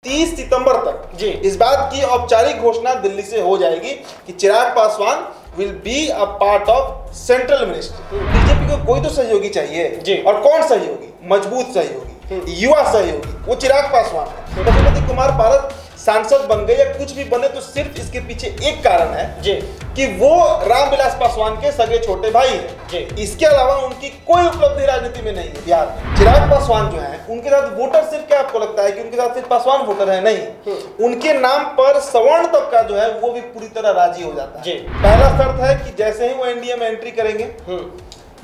30 सितंबर तक जी इस बात की औपचारिक घोषणा दिल्ली से हो जाएगी कि Chirag Paswan will be a part of central ministry. BJP को कोई तो सहयोगी चाहिए जी। और कौन सहयोगी? मजबूत सहयोगी, युवा सहयोगी, वो चिराग पासवान है। पशुपति कुमार पारस सांसद बन गए या कुछ भी बने तो सिर्फ इसके पीछे एक कारण है जी कि वो रामविलास पासवान के सगे छोटे भाई हैं जी। इसके अलावा उनकी कोई उपलब्धि राजनीति में नहीं है बिहार में। चिराग पासवान जो है उनके साथ वोटर सिर्फ, क्या आपको लगता है कि उनके साथ सिर्फ पासवान वोटर है? नहीं, उनके नाम पर सवर्ण तबका जो है वो भी पूरी तरह राजी हो जाता है। पहला शर्त है कि जैसे ही वो एनडीए में एंट्री करेंगे,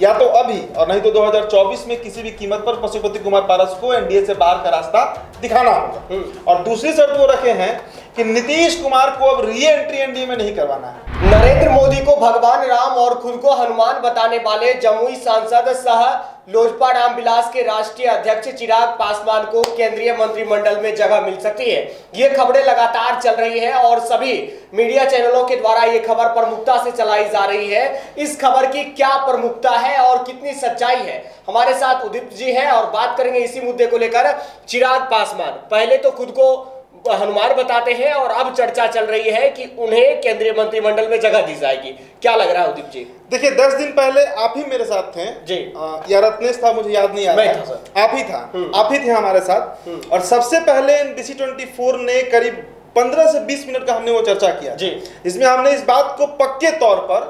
या तो अभी और नहीं तो 2024 में किसी भी कीमत पर पशुपति कुमार पारस को एनडीए से बाहर का रास्ता दिखाना होगा। और दूसरी शर्त वो रखे हैं कि नीतीश कुमार को अब री एंट्री एनडीए में नहीं करवाना है। नरेंद्र मोदी को भगवान राम और खुद को हनुमान बताने वाले जमुई सांसद सह लोजपा रामविलास के राष्ट्रीय अध्यक्ष चिराग पासवान को केंद्रीय मंत्रिमंडल में जगह मिल सकती है। ये खबरें लगातार चल रही है और सभी मीडिया चैनलों के द्वारा ये खबर प्रमुखता से चलाई जा रही है। इस खबर की क्या प्रमुखता है और कितनी सच्चाई है, हमारे साथ उदित जी हैं और बात करेंगे इसी मुद्दे को लेकर। चिराग पासवान पहले तो खुद को हनुमान बताते हैं और अब चर्चा चल रही है कि उन्हें केंद्रीय मंत्रिमंडल में जगह दी जाएगी। क्या लग रहा है उदित जी? देखिए, 10 दिन पहले आप ही मेरे साथ थे जी। या रत्नेश था, मुझे याद नहीं आ रहा है। आप ही थे हमारे साथ। और सबसे पहले NBC 24 ने करीब 15 से 20 मिनट का हमने वो चर्चा किया जी। इसमें हमने इस बात को पक्के तौर पर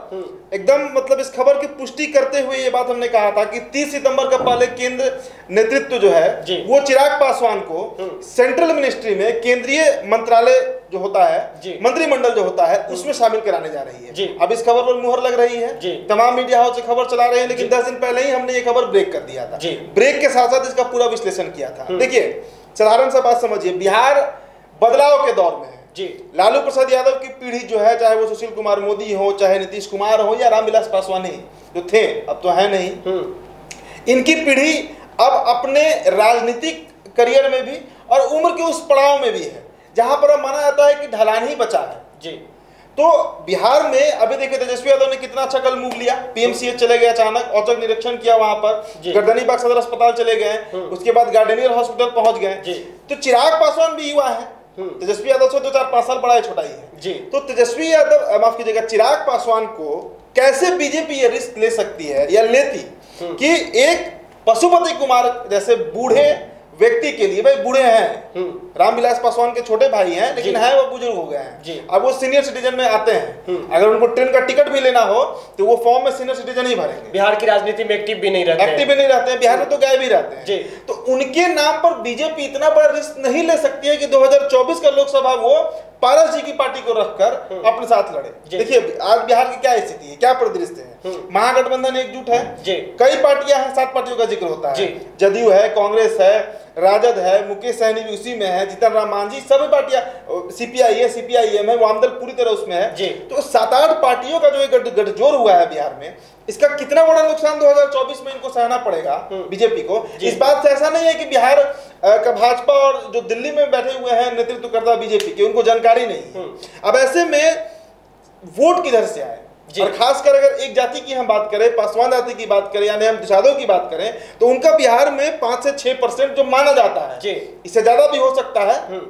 एकदम मतलब इस खबर की पुष्टि करते हुए ये बात हमने कहा था कि 30 सितंबर का पहले केंद्र नेतृत्व जो है वो चिराग पासवान को सेंट्रल मिनिस्ट्री में, केंद्रीय मंत्रालय जो होता है, मंत्रिमंडल जो होता है, उसमें शामिल कराने जा रही है। अब इस खबर पर मुहर लग रही है, तमाम मीडिया हाउस खबर चला रहे हैं, लेकिन 10 दिन पहले ही हमने ये खबर ब्रेक कर दिया था। ब्रेक के साथ साथ इसका पूरा विश्लेषण किया था। देखिए, साधारण सा बात समझिए, बिहार बदलाव के दौर में है जी। लालू प्रसाद यादव की पीढ़ी जो है, चाहे वो सुशील कुमार मोदी हो, चाहे नीतीश कुमार हो या रामविलास पासवान ही जो थे, अब तो है नहीं, इनकी पीढ़ी अब अपने राजनीतिक करियर में भी और उम्र के उस पड़ाव में भी है जहां पर अब माना जाता है कि ढलान ही बचा है जी। तो बिहार में अभी देखिए, तेजस्वी यादव ने कितना अच्छा कल मूव लिया, पीएमसीएच चले गए, अचानक औचक निरीक्षण किया वहां पर, गर्दनीबाग सदर अस्पताल चले गए, उसके बाद गार्डनियर हॉस्पिटल पहुंच गए। तो चिराग पासवान भी युवा है, तेजस्वी यादव से 2-4-5 साल बड़ा है, छोटा ही है जी। तो तेजस्वी यादव, माफ कीजिएगा, चिराग पासवान को कैसे बीजेपी ये रिस्क ले सकती है या लेती कि एक पशुपति कुमार जैसे बूढ़े व्यक्ति के लिए, भाई बूढ़े हैं, रामविलास पासवान के छोटे भाई हैं, लेकिन है वो बुजुर्ग हो गए हैं, अब वो सीनियर सिटीजन में आते हैं, अगर उनको ट्रेन का टिकट भी लेना हो तो वो फॉर्म में सीनियर सिटीजन ही भरेंगे। बिहार की राजनीति में एक्टिव भी नहीं रहते हैं, बिहार में तो गायब ही रहते हैं। तो उनके नाम पर बीजेपी इतना बड़ा रिस्क नहीं ले सकती है कि 2024 का लोकसभा वो पारस जी की पार्टी को रखकर अपने साथ लड़े। देखिए, आज बिहार की क्या स्थिति है, क्या परिदृश्य है, महागठबंधन एकजुट है, कई पार्टियां हैं, 7 पार्टियों का जिक्र होता है, जदयू है, कांग्रेस है, राजद है, मुकेश सहनी भी उसी में है, जीतन राम मांझी, सभी पार्टियां, सीपीआई है, सीपीआईएम है, वामदल पूरी तरह उसमें है। तो 7-8 पार्टियों का जो गठजोड़ हुआ है बिहार में, इसका कितना बड़ा नुकसान 2024 में इनको सहना पड़ेगा बीजेपी को। इस बात से ऐसा नहीं है कि बिहार का भाजपा और जो दिल्ली में बैठे हुए हैं नेतृत्वकर्ता बीजेपी के, उनको जानकारी नहीं। अब ऐसे में वोट किधर से आए, और खासकर अगर एक जाति की हम बात करें, पासवान जाति की बात करें, यानी हम यादव की बात करें, तो उनका बिहार में 5 से 6% जो माना जाता है, इससे ज्यादा भी हो सकता है,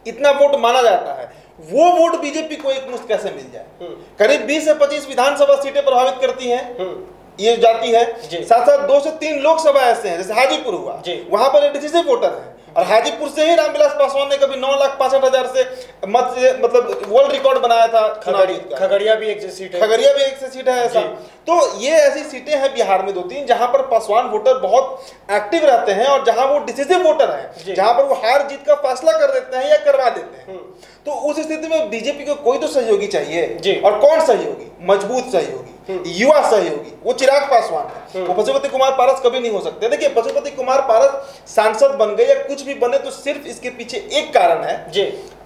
इतना वोट माना जाता है। वो वोट बीजेपी को एक मुश्त कैसे मिल जाए? करीब 20 से 25 विधानसभा सीटें प्रभावित करती हैं ये जाति है, साथ साथ 2 से 3 लोकसभा ऐसे हैं, जैसे हाजीपुर हुआ, वहां पर डिसिसिव वोटर है, और हाजीपुर से ही रामविलास पासवान ने कभी 9,65,000 से मत से मतलब वर्ल्ड रिकॉर्ड बनाया था। खगड़िया भी एक सीट है ऐसा। तो ये ऐसी सीटें हैं बिहार में 2-3 जहां पर पासवान वोटर बहुत एक्टिव रहते हैं और जहां वो डिसिसिव वोटर हैं, जहां पर वो हार जीत का फैसला कर देते हैं या करवा देते हैं। तो उस स्थिति में बीजेपी को कोई तो सहयोगी चाहिए, और कौन सहयोगी? मजबूत सहयोगी, युवा सहयोगी, वो चिराग पासवान है, वो पशुपति कुमार पारस कभी नहीं हो सकते। देखिए, पशुपति कुमार पारस सांसद बन गए या कुछ भी बने तो सिर्फ इसके पीछे एक कारण है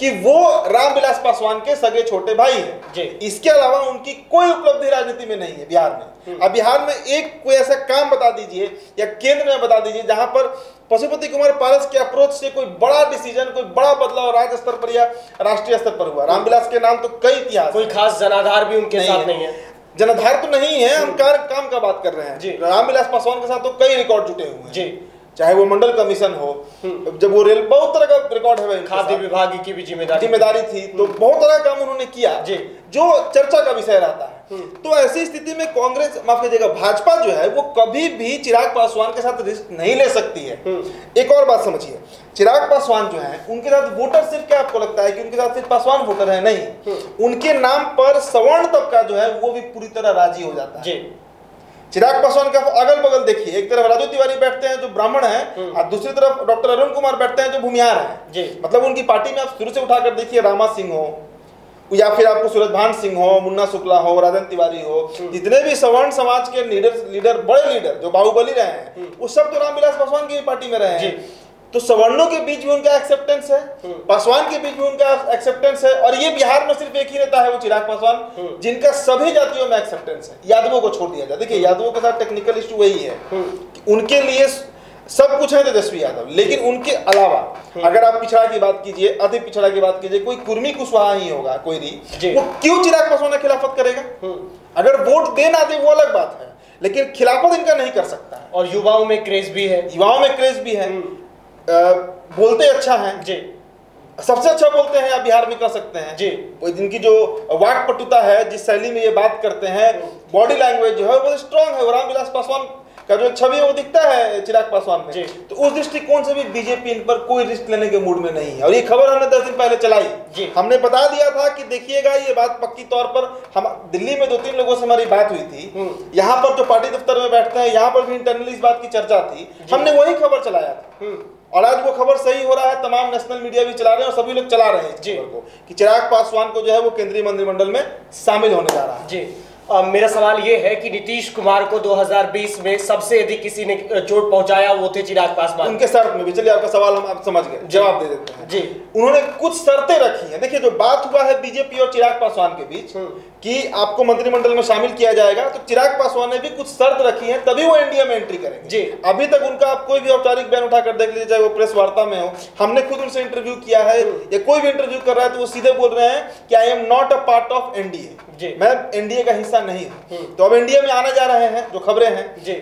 कि वो रामविलास पासवान के सगे छोटे भाई हैं। इसके अलावा उनकी कोई उपलब्धि राजनीति में नहीं है बिहार में। अब बिहार में एक कोई ऐसा काम बता दीजिए या केंद्र में बता दीजिए जहां पर पशुपति कुमार पारस के अप्रोच से कोई बड़ा डिसीजन, कोई बड़ा बदलाव राज्य स्तर पर या राष्ट्रीय स्तर पर हुआ। रामविलास के नाम तो कई इतिहास, कोई खास जनाधार भी उनके साथ नहीं है, जनाधार तो नहीं है, हम काम का बात कर रहे हैं। रामविलास पासवान के साथ तो कई रिकॉर्ड जुटे हुए हैं। चाहे वो मंडल कमीशन हो, जब वो रेल बहुत तरह का रिकॉर्ड है, खाद्य विभाग की भी जिम्मेदारी थी, तो बहुत तरह का काम उन्होंने किया जो चर्चा का विषय रहता है। तो ऐसी स्थिति में कांग्रेस, माफ कीजिएगा, भाजपा जो है वो कभी भी चिराग पासवान के साथ रिस्क नहीं ले सकती है। एक और बात समझिए, चिराग पासवान जो है उनके साथ वोटर सिर्फ, क्या आपको लगता है कि उनके साथ सिर्फ पासवान वोटर है? नहीं, उनके नाम पर सवर्ण तबका जो है वो भी पूरी तरह राजी हो जाता है। चिराग पासवान का अगल बगल देखिए, एक तरफ राजू तिवारी बैठते हैं जो ब्राह्मण हैं, और दूसरी तरफ डॉक्टर अरुण कुमार बैठते हैं जो भूमिहार हैं। मतलब उनकी पार्टी में आप शुरू से उठाकर देखिए, रामा सिंह हो या फिर आपको सूरजभान सिंह हो, मुन्ना शुक्ला हो, राजन तिवारी हो, जितने भी सवर्ण समाज के लीडर बड़े लीडर जो बाहुबली रहे हैं, वो सब तो रामविलास पासवान की पार्टी में रहे हैं। तो सवर्णों के बीच भी उनका एक्सेप्टेंस है, पासवान के बीच भी उनका एक्सेप्टेंस है, और ये बिहार में सिर्फ एक ही नेता है वो चिराग पासवान, जिनका सभी जातियों में एक्सेप्टेंस है। यादवों को छोड़ दिया जाए, देखिए यादवों के साथ टेक्निकल इशू वही है कि उनके लिए सब कुछ है तेजस्वी यादव, लेकिन उनके अलावा अगर आप पिछड़ा की बात कीजिए, अति पिछड़ा की बात कीजिए, कोई कुर्मी कुशवाहा ही होगा, कोई वो क्यों चिराग पासवान की खिलाफत करेगा? अगर वोट दे ना दे वो अलग बात है, लेकिन खिलाफत इनका नहीं कर सकता है। और युवाओं में क्रेज भी है, बोलते अच्छा है जी, सबसे अच्छा बोलते हैं, आप बिहार में कर सकते हैं जी। इनकी जो वाक पटुता है, जिस शैली में ये बात करते हैं, बॉडी लैंग्वेज जो है वो स्ट्रांग है। रामविलास पासवान का जो छवि है वो दिखता है चिराग पासवान में। तो उस दृष्टिकोण से भी बीजेपी इन पर कोई रिस्क लेने के मूड में नहीं है। और ये खबर हमने 10 दिन पहले चलाई, हमने बता दिया था कि देखिएगा ये बात पक्की तौर पर, हम दिल्ली में 2-3 लोगों से हमारी बात हुई थी, यहाँ पर जो पार्टी दफ्तर में बैठते हैं, यहाँ पर भी इंटरनली इस बात की चर्चा थी, हमने वही खबर चलाया था। और आज वो खबर सही हो रहा है, तमाम नेशनल मीडिया भी चला रहे हैं और सभी लोग चला रहे हैं इस खबर को कि चिराग पासवान को जो है वो केंद्रीय मंत्रिमंडल में शामिल होने जा रहा है जी। मेरा सवाल ये है कि नीतीश कुमार को 2020 में सबसे अधिक किसी ने चोट पहुंचाया, वो थे चिराग पासवान। उनके शर्त में भी, चलिए आपका सवाल हम आप समझ गए, जवाब दे देते हैं जी। उन्होंने कुछ शर्तें रखी हैं। देखिए जो बात हुआ है बीजेपी और चिराग पासवान के बीच कि आपको मंत्रिमंडल में शामिल किया जाएगा, तो चिराग पासवान ने भी कुछ शर्त रखी है, तभी वो एनडीए में एंट्री करेंगे जी। अभी तक उनका आप कोई भी औपचारिक बयान उठाकर देख लीजिए, चाहे वो प्रेस वार्ता में हो, हमने खुद उनसे इंटरव्यू किया है, या कोई भी इंटरव्यू कर रहा है तो वो सीधे बोल रहे हैं कि I am not a part of NDA, मैं एनडीए का हिस्सा नहीं हूं। तो अब एनडीए में आने जा रहे हैं, जो खबरें हैं जी।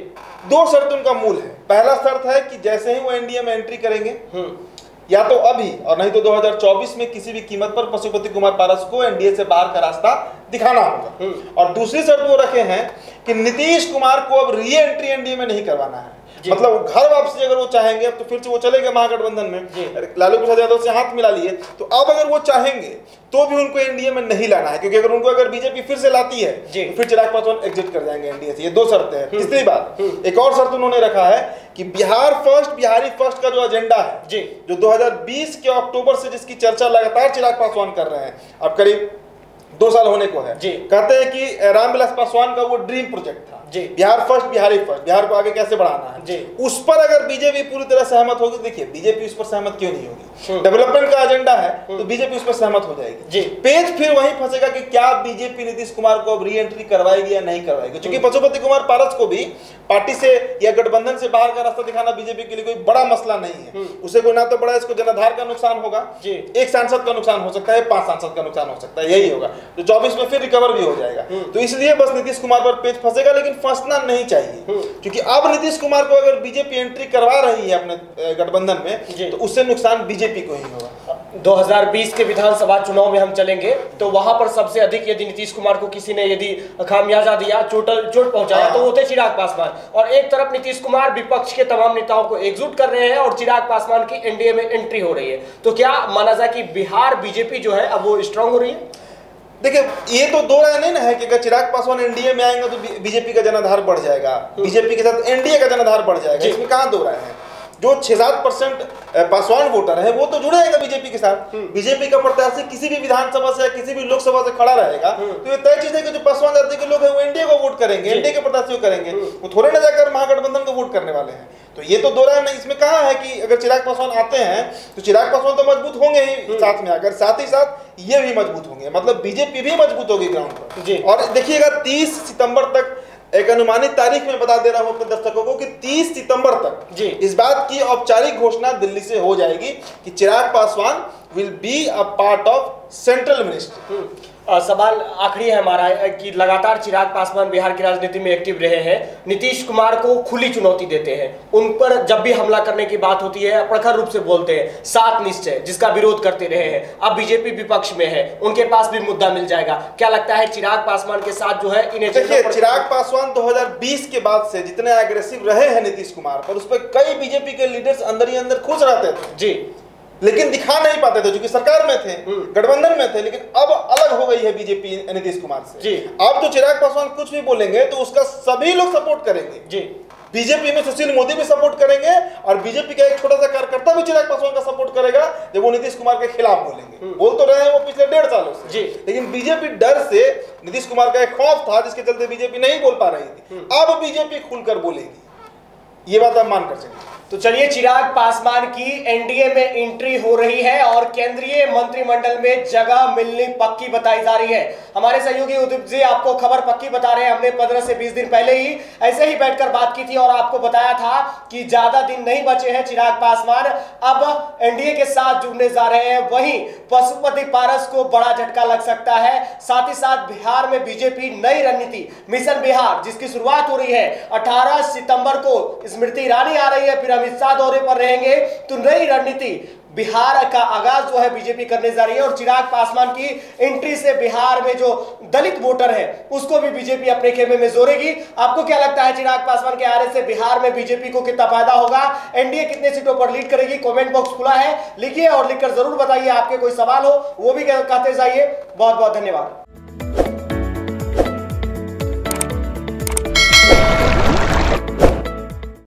2 शर्त उनका मूल है। पहला शर्त है कि जैसे ही वो एनडीए में एंट्री करेंगे, या तो अभी और नहीं तो 2024 में किसी भी कीमत पर पशुपति कुमार पारस को एनडीए से बाहर का रास्ता दिखाना होगा। और दूसरी शर्त वो रखे हैं कि नीतीश कुमार को अब री एंट्री एनडीए में नहीं करवाना है, मतलब घर वापसी अगर वो चाहेंगे, अब तो फिर से वो चले गए महागठबंधन में, लालू प्रसाद यादव से हाथ मिला लिए, तो अब अगर वो चाहेंगे तो भी उनको एनडीए में नहीं लाना है, क्योंकि अगर बीजेपी फिर से लाती है तो फिर चिराग पासवान एग्जिट कर जाएंगे एनडीए से। ये 2 शर्तें हैं। तीसरी बात, एक और शर्त उन्होंने रखा है कि बिहार फर्स्ट, बिहारी फर्स्ट का जो एजेंडा है जी, जो 2020 के अक्टूबर से जिसकी चर्चा लगातार चिराग पासवान कर रहे हैं, अब करीब 2 साल होने को है जी। कहते हैं कि रामविलास पासवान का वो ड्रीम प्रोजेक्ट था जी, बिहार फर्स्ट, बिहारी फर्स्ट, बिहार को आगे कैसे बढ़ाना है जी। उस पर अगर बीजेपी पूरी तरह सहमत होगी, देखिए बीजेपी उस पर सहमत क्यों नहीं होगी, डेवलपमेंट का एजेंडा है तो बीजेपी उस पर सहमत हो जाएगी जी। पेज फिर वहीं फंसेगा कि क्या बीजेपी नीतीश कुमार को अब री एंट्री करवाएगी या नहीं करवाएगी, क्योंकि पशुपति कुमार पारस को भी पार्टी से या गठबंधन से बाहर का रास्ता दिखाना बीजेपी के लिए कोई बड़ा मसला नहीं है। उसे कोई ना तो बड़ा इसको जनाधार का नुकसान होगा, 1 सांसद का नुकसान हो सकता है, 5 सांसद का नुकसान हो सकता है, यही होगा। तो 24 में फिर रिकवर भी हो जाएगा। तो इसलिए बस नीतीश कुमार पर पेज फंसेगा, लेकिन फंसना नहीं चाहिए, क्योंकि अब नीतीश कुमार को अगर बीजेपी एंट्री करवा रही है अपने गठबंधन में, तो उससे नुकसान बीजेपी को ही होगा। 2020 के विधानसभा चुनाव में हम चलेंगे, तो वहां पर सबसे अधिक यदि नीतीश कुमार को किसी ने यदि खामियाजा दिया, चोट पहुंचाया, तो वो थे चिराग पासवान। और एक तरफ नीतीश कुमार विपक्ष के तमाम नेताओं को एकजुट कर रहे हैं और चिराग पासवान की एनडीए में एंट्री हो रही है। तो क्या माना जाए कि बिहार बीजेपी जो है अब वो स्ट्रांग हो रही है? देखिए ये तो 2 राय नहीं ना है कि अगर चिराग पासवान एनडीए में आएंगे तो बीजेपी का जनाधार बढ़ जाएगा, बीजेपी के साथ एनडीए का जनाधार बढ़ जाएगा, इसमें कहाँ 2 राय है। जो 6-7% पासवान वोटर है वो तो जुड़ेगा बीजेपी के साथ। बीजेपी का प्रत्याशी किसी भी विधानसभा से या किसी भी लोकसभा से खड़ा रहेगा, तो ये तय चीज है कि जो पासवान जाति के लोग हैं वो एनडीए को वोट करेंगे, एनडीए के प्रत्याशी को करेंगे, वो थोड़े ना जाकर महागठबंधन को वोट करने वाले हैं। तो ये तो 2 राय नहीं, इसमें कहा है कि अगर चिराग पासवान आते हैं तो चिराग पासवान तो मजबूत होंगे ही साथ में आकर, साथ ही साथ ये भी मजबूत होंगे, मतलब बीजेपी भी मजबूत होगी ग्राउंड पर। और देखिएगा 30 सितंबर तक, एक अनुमानित तारीख में बता दे रहा हूं अपने दर्शकों को कि 30 सितंबर तक इस बात की औपचारिक घोषणा दिल्ली से हो जाएगी कि Chirag Paswan will be a part of central ministry. सवाल आखिरी है हमारा कि लगातार चिराग पासवान बिहार की राजनीति में एक्टिव रहे हैं, नीतीश कुमार को खुली चुनौती देते हैं, उन पर जब भी हमला करने की बात होती है प्रखर रूप से बोलते हैं, 7 निश्चय जिसका विरोध करते रहे हैं। अब बीजेपी विपक्ष में है, उनके पास भी मुद्दा मिल जाएगा। क्या लगता है चिराग पासवान के साथ जो है इन्हें? देखिए, चिराग पासवान 2020 के बाद से जितने एग्रेसिव रहे हैं नीतीश कुमार पर, उस पर कई बीजेपी के लीडर्स अंदर ही अंदर खुश रहते थे जी, लेकिन दिखा नहीं पाते थे, क्योंकि सरकार में थे, गठबंधन में थे। लेकिन अब अलग हो गई है बीजेपी नीतीश कुमार से जी। अब तो चिराग पासवान कुछ भी बोलेंगे तो उसका सभी लोग सपोर्ट करेंगे जी। बीजेपी में सुशील मोदी भी सपोर्ट करेंगे और बीजेपी का एक छोटा सा कार्यकर्ता भी चिराग पासवान का सपोर्ट करेगा जब वो नीतीश कुमार के खिलाफ बोलेंगे। बोल तो रहे हैं वो पिछले 1.5 सालों से जी। लेकिन बीजेपी डर से, नीतीश कुमार का एक खौफ था जिसके चलते बीजेपी नहीं बोल पा रही थी। अब बीजेपी खुलकर बोलेगी, ये बात आप मान कर चलिए। तो चलिए, चिराग पासवान की एनडीए में एंट्री हो रही है और केंद्रीय मंत्रिमंडल में जगह मिलनी पक्की बताई जा रही है। हमारे सहयोगी उदीप जी आपको खबर पक्की बता रहे हैं। हमने 15 से 20 दिन पहले ही ऐसे ही बैठकर बात की थी और आपको बताया था कि ज्यादा दिन नहीं बचे हैं, चिराग पासवान अब एनडीए के साथ जुड़ने जा रहे हैं। वहीं पशुपति पारस को बड़ा झटका लग सकता है। साथ ही साथ बिहार में बीजेपी नई रणनीति मिशन बिहार जिसकी शुरुआत हो रही है 18 सितंबर को, स्मृति ईरानी आ रही है, फिर अमित शाह दौरे पर रहेंगे, तो नई रणनीति बिहार का आगाज जो है बीजेपी करने जा रही है और चिराग पासवान की एंट्री से बिहार में जो दलित वोटर है उसको भी बीजेपी अपने खेमे में जोड़ेगी। आपको क्या लगता है चिराग पासवान के आने से बिहार में बीजेपी को कितना फायदा होगा? एनडीए कितने सीटों पर लीड करेगी? कमेंट बॉक्स खुला है, लिखिए और लिखकर जरूर बताइए। आपके कोई सवाल हो वो भी कहते जाइए। बहुत बहुत धन्यवाद।